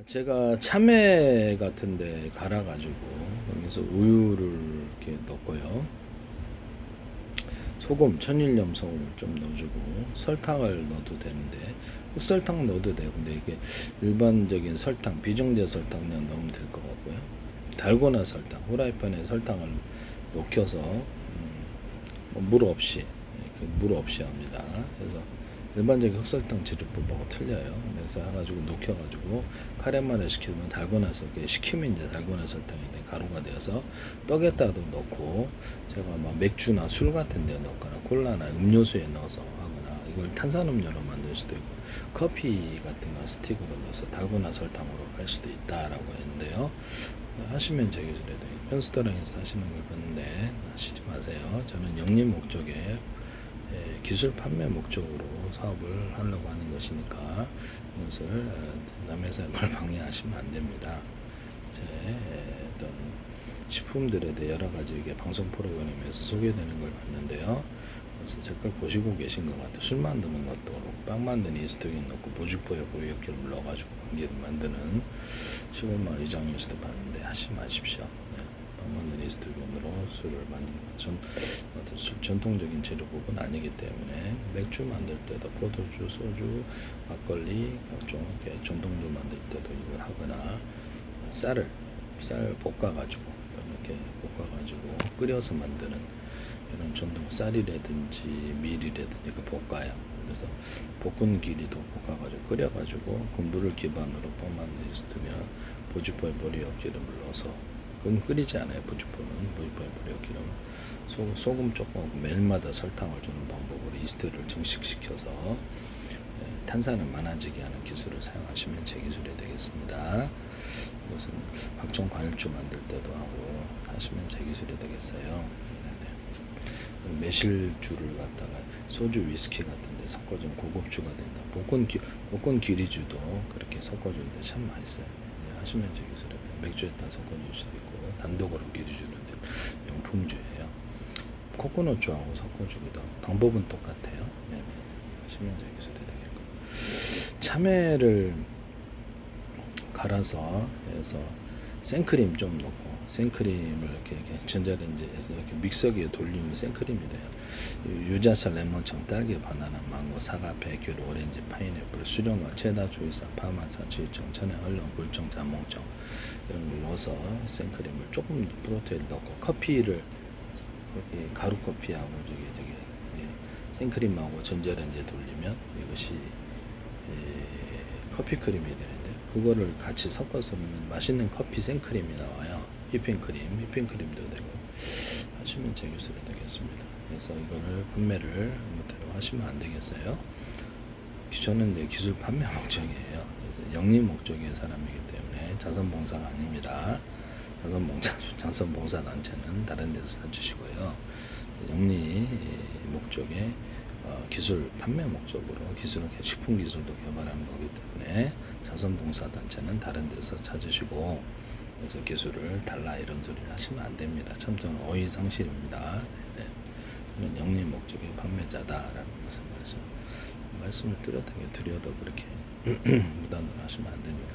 제가 참외 같은데 갈아가지고 여기서 우유를 이렇게 넣고요. 소금, 천일염 소금 좀 넣어주고 설탕을 넣어도 되는데 흑설탕 넣어도 되고, 근데 이게 일반적인 설탕, 비정제 설탕만 넣으면 될 것 같고요. 달고나 설탕, 후라이팬에 설탕을 녹여서 물 없이 이렇게 물 없이 합니다. 그래서 일반적인 흑설탕 제조법하고 틀려요. 그래서 해가지고 녹여가지고 카레만에 시키면 달고나서 식히면 이제 달고나 설탕이 가루가 되어서 떡에다도 넣고, 제가 막 맥주나 술 같은 데 넣거나 콜라나 음료수에 넣어서 하거나, 이걸 탄산음료로 만들 수도 있고 커피 같은 거 스틱으로 넣어서 달고나 설탕으로 할 수도 있다라고 했는데요. 하시면 제 기술에도 편스토랑에서 하시는 걸 봤는데 하시지 마세요. 저는 영리 목적에 기술 판매 목적으로 사업을 하려고 하는 것이니까 이것을 남의 사업을 방해하시면 안 됩니다. 제 어떤 식품들에 대해 여러 가지 이게 방송 프로그램에서 소개되는 걸 봤는데요. 그래서 제 걸 보시고 계신 것 같아요. 술 만드는 것도 그렇고, 빵 만드는 이스트긴 넣고 보주포에 보리기름 넣어가지고 만드는 시골마을 이장님에서도 봤는데 하지 마십시오. 네. 빵 만드는 이스트긴으로 술을 만드는 건 어떤 술 전통적인 제조법은 아니기 때문에, 맥주 만들 때도 포도주, 소주, 막걸리, 각종 이렇게 전통주 만들 때도 이걸 하거나, 쌀 볶아가지고 이렇게 볶아가지고 끓여서 만드는 이런 전통 쌀이라든지 밀이라든지 그 볶아요. 그래서 볶은 기리도 볶아가지고 끓여가지고 그 물을 기반으로 빵 만들 수 두면 보주포에 보리역 기름을 넣어서, 그건 끓이지 않아요. 보주포에 보리역 기름, 소금 조금 하고 매일마다 설탕을 주는 방법으로 이스트를 증식시켜서 탄산을 많아지게 하는 기술을 사용하시면 제 기술이 되겠습니다. 이것은 각종 과일주 만들 때도 하고 하시면 제 기술이 되겠어요. 네네. 매실주를 갖다가 소주, 위스키 같은 데 섞어주면 고급주가 된다. 복권 기리주도 그렇게 섞어주는데 참 맛있어요. 네, 하시면 제 기술이 돼요. 맥주에다 섞어줄 수도 있고 단독으로 기리주는데 명품주예요. 코코넛주하고 섞어주기도 하고 방법은 똑같아요. 네네. 하시면 제 기술이 되겠고, 참외를 갈아서 해서 생크림 좀 넣고, 생크림을 이렇게 전자레인지에서 이렇게 믹서기에 돌리면 생크림이 돼요. 유자차, 레몬청, 딸기, 바나나, 망고, 사과, 백귤, 오렌지, 파인애플, 수령과 체다, 조이사, 파마산, 지청, 천연, 얼른, 굴청, 자몽청 이런 걸 넣어서 생크림을 조금 프로테인 넣고, 커피를 거기 가루 커피하고 저기 생크림하고 전자레인지에 돌리면 이것이 커피 크림이 되는데, 그거를 같이 섞어서 넣으면 맛있는 커피 생크림이 나와요. 휘핑크림도 되고 하시면 제 기술이 되겠습니다. 그래서 이거를 판매를 못대로 하시면 안 되겠어요. 저는 이제 기술 판매 목적이에요. 영리 목적의 사람이기 때문에 자선봉사가 아닙니다. 자선봉사 단체는 다른 데서 사주시고요. 영리 목적의 기술 판매 목적으로 식품 기술도 개발하는 거기 때문에 자선봉사 단체는 다른 데서 찾으시고, 그래서 기술을 달라 이런 소리를 하시면 안 됩니다. 참 저는 어휘상실입니다. 네. 저는 영리 목적의 판매자다라는 것을 말씀을 드려도 그렇게 무단으로 하시면 안 됩니다.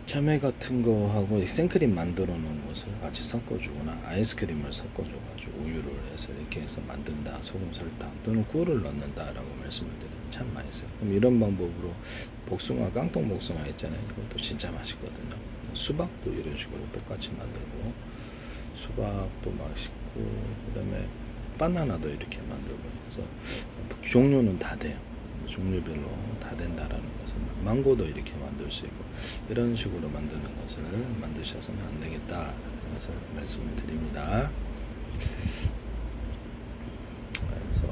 참외 같은 거하고 생크림 만들어 놓은 것을 같이 섞어주거나 아이스크림을 섞어줘가지고 우유를 해서 이렇게 해서 만든다, 소금, 설탕 또는 꿀을 넣는다라고 말씀을 드리면 참 맛있어요. 그럼 이런 방법으로 깡통 복숭아 있잖아요. 이것도 진짜 맛있거든요. 수박도 이런 식으로 똑같이 만들고, 수박도 맛있고, 그 다음에 바나나도 이렇게 만들고, 그래서 종류는 다 돼요. 종류별로 다 된다라는 것은, 망고도 이렇게 만들 수 있고, 이런 식으로 만드는 것을 만드셔서는 안 되겠다라는 것을 말씀을 드립니다. 그래서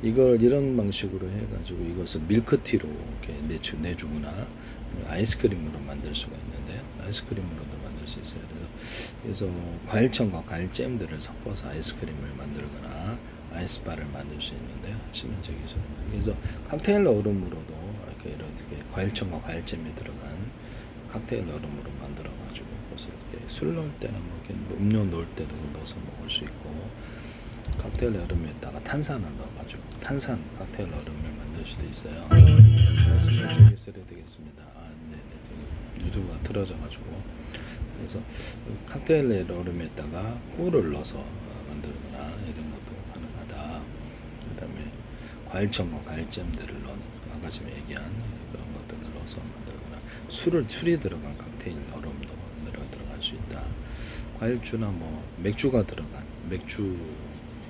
이걸 이런 방식으로 해가지고 이것을 밀크티로 이렇게 내주거나 아이스크림으로 만들 수가 있는데요. 아이스크림으로도 만들 수 있어요. 그래서 과일청과 과일잼들을 섞어서 아이스크림을 만들거나 아이스바를 만들 수 있는데요. 하시면 제 기술입니다. 그래서 칵테일 얼음으로도 이렇게 과일청과 과일잼이 들어간 칵테일 얼음으로 만들어가지고 그것을 이렇게 술 넣을 때는 음료 넣을 때도 넣어서 먹을 수 있고, 칵테일 얼음에다가 탄산을 넣어가지고 탄산 칵테일 얼음을 만들 될 수도 있어요. 말씀을 드렸어야 되겠습니다. 네네. 지금 유튜브가 틀어져가지고. 그래서 칵테일 얼음에다가 꿀을 넣어서 만들거나 이런 것도 가능하다. 그다음에 과일청과 과일잼들을 넣은 아까 지금 얘기한 그런 것들을 넣어서 만들거나 술이 들어간 칵테일 얼음도 들어갈 수 있다. 과일주나 뭐 맥주가 들어간 맥주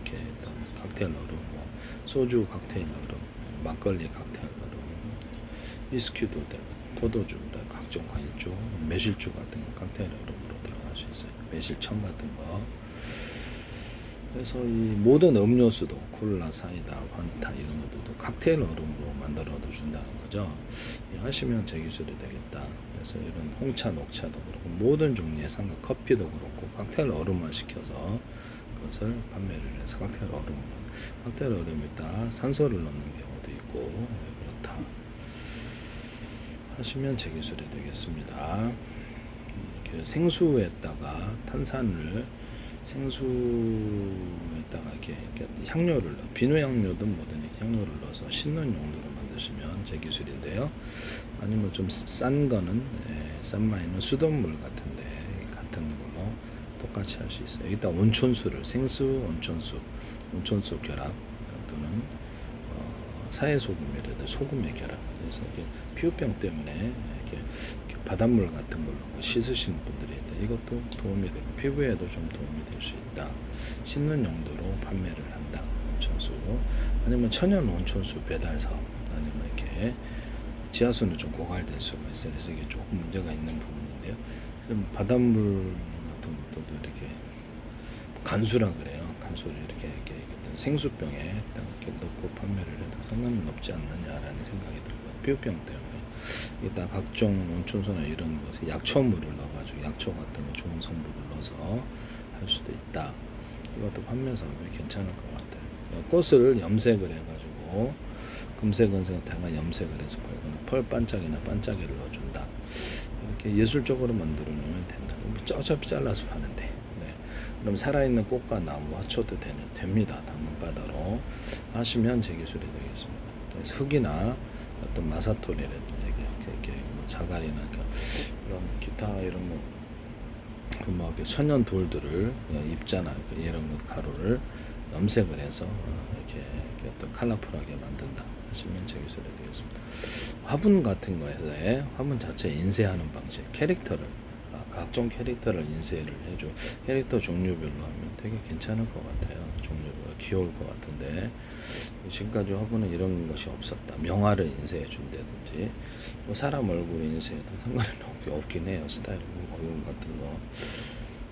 이렇게 어떤 칵테일 얼음, 뭐 소주 칵테일 얼음, 막걸리 칵테일 얼음, 위스키도 되고 포도주, 각종 과일주, 매실주 같은 칵테일 얼음으로 들어갈 수 있어요. 매실청 같은 거. 그래서 이 모든 음료수도 콜라, 사이다, 환타 이런 것들도 칵테일 얼음으로 만들어도 준다는 거죠. 하시면 제 기술이 되겠다. 그래서 이런 홍차, 녹차도 그렇고 모든 종류의 상급 커피도 그렇고 칵테일 얼음만 시켜서 그것을 판매를 해서 칵테일 얼음에다 산소를 넣는 경우도 있고 그렇다. 하시면 제 기술이 되겠습니다. 이렇게 생수에다가 생수에다가 이렇게 향료를 비누 향료든 뭐든 향료를 넣어서 씻는 용도로 만드시면 제 기술인데요. 아니면 좀 싼 거는 싼 마이는 수돗물 같은데 같은 걸로 똑같이 할 수 있어요. 일단 온천수를 생수, 온천수 결합 또는 사해소금이라도 소금의 결합. 그래서 이렇게 피부병 때문에 이렇게 바닷물 같은 걸로 씻으시는 분들이 있다. 이것도 도움이 되고 피부에도 좀 도움이 될 수 있다. 씻는 용도로 판매를 한다. 온천수 아니면 천연 온천수 배달 사업 아니면 이렇게 지하수는 좀 고갈될 수가 있어요. 그래서 이게 조금 문제가 있는 부분인데요. 바닷물 같은 것도 이렇게 간수라 그래요. 간수를 이렇게 어떤 생수병에 이렇게 넣고 판매를 해도 상관은 없지 않느냐라는 생각이 들고요. 피부병 때문에 일단 각종 온천수나 이런 것에 약초물을 넣어가지고 약초 같은 거 좋은 성분을 넣어서 할 수도 있다. 이것도 판매 사업이 괜찮을 것 같아요. 꽃을 염색을 해가지고 금색, 은색 다양한 염색을 해서 팔거나 펄 반짝이나 반짝이를 넣어준다. 이렇게 예술적으로 만들어 놓으면 된다. 어차피 잘라서 파는데. 네. 그럼 살아있는 꽃과 나무, 화초도 됩니다. 당근바다로 하시면 제 기술이 되겠습니다. 그래서 흙이나 어떤 마사토리라든지 이렇게 뭐 자갈이나 이런 기타 이런 뭐 이렇게 천연 돌들을 입자나 이런 것 가루를 염색을 해서 이렇게 어떤 컬러풀하게 만든다 하시면 제 기술이 되겠습니다. 화분 같은 거에 화분 자체 인쇄하는 방식, 캐릭터를 각종 캐릭터를 인쇄를 해줘. 캐릭터 종류별로 하면 되게 괜찮을 것 같아요. 종류별로 귀여울 것 같은데 지금까지 화분은 이런 것이 없었다. 명화를 인쇄해 준다든지 뭐 사람 얼굴 인쇄해도 상관은 없긴 해요. 스타일 얼굴 같은 거.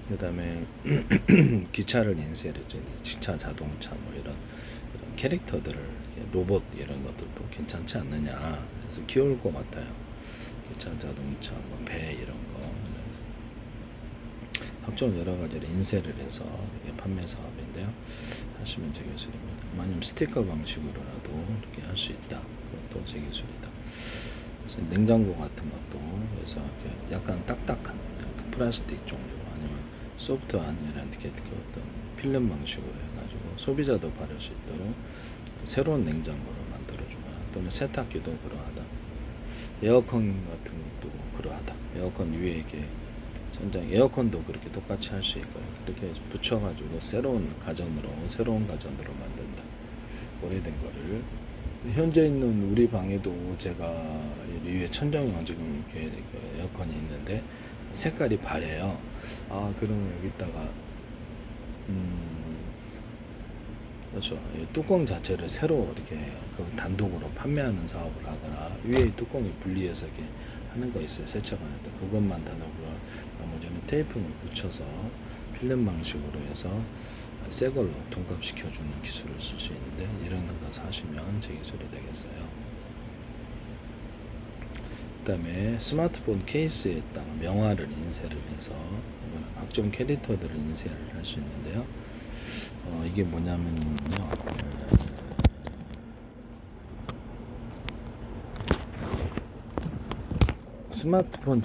그 다음에 기차를 인쇄를 해줘. 기차, 자동차 뭐 이런 캐릭터들을 로봇 이런 것들도 괜찮지 않느냐. 그래서 귀여울 것 같아요. 기차, 자동차, 뭐 배 이런 거. 각종 여러 가지를 인쇄를 해서 이렇게 판매 사업인데요. 하시면 제 기술입니다. 아니면 스티커 방식으로라도 이렇게 할 수 있다. 그것도 제 기술이다. 그래서 냉장고 같은 것도 그래서 약간 딱딱한 플라스틱 종류 아니면 소프트한 이런 어떤 필름 방식으로 해가지고 소비자도 바를 수 있도록 새로운 냉장고를 만들어주거나 또는 세탁기도 그러하다. 에어컨 같은 것도 그러하다. 에어컨 위에 이게 전장 에어컨도 그렇게 똑같이 할 수 있고요. 그렇게 붙여가지고 새로운 가전으로 만든다. 오래된 거를 현재 있는 우리 방에도 제가 위에 천정형 지금 에어컨이 있는데 색깔이 바래요. 그러면 여기다가 그렇죠. 뚜껑 자체를 새로 이렇게 단독으로 판매하는 사업을 하거나 위에 뚜껑이 분리해서 이렇게 하는 거 있어요. 세척하는데 그것만 단독으로 나머지는 테이프를 붙여서 필름 방식으로 해서 새 걸로 동갑시켜주는 기술을 쓸 수 있는데 이런 거 사시면 제 기술이 되겠어요. 그 다음에 스마트폰 케이스에다가 명화를 인쇄를 해서 각종 캐릭터들을 인쇄를 할 수 있는데요. 이게 뭐냐면요. 스마트폰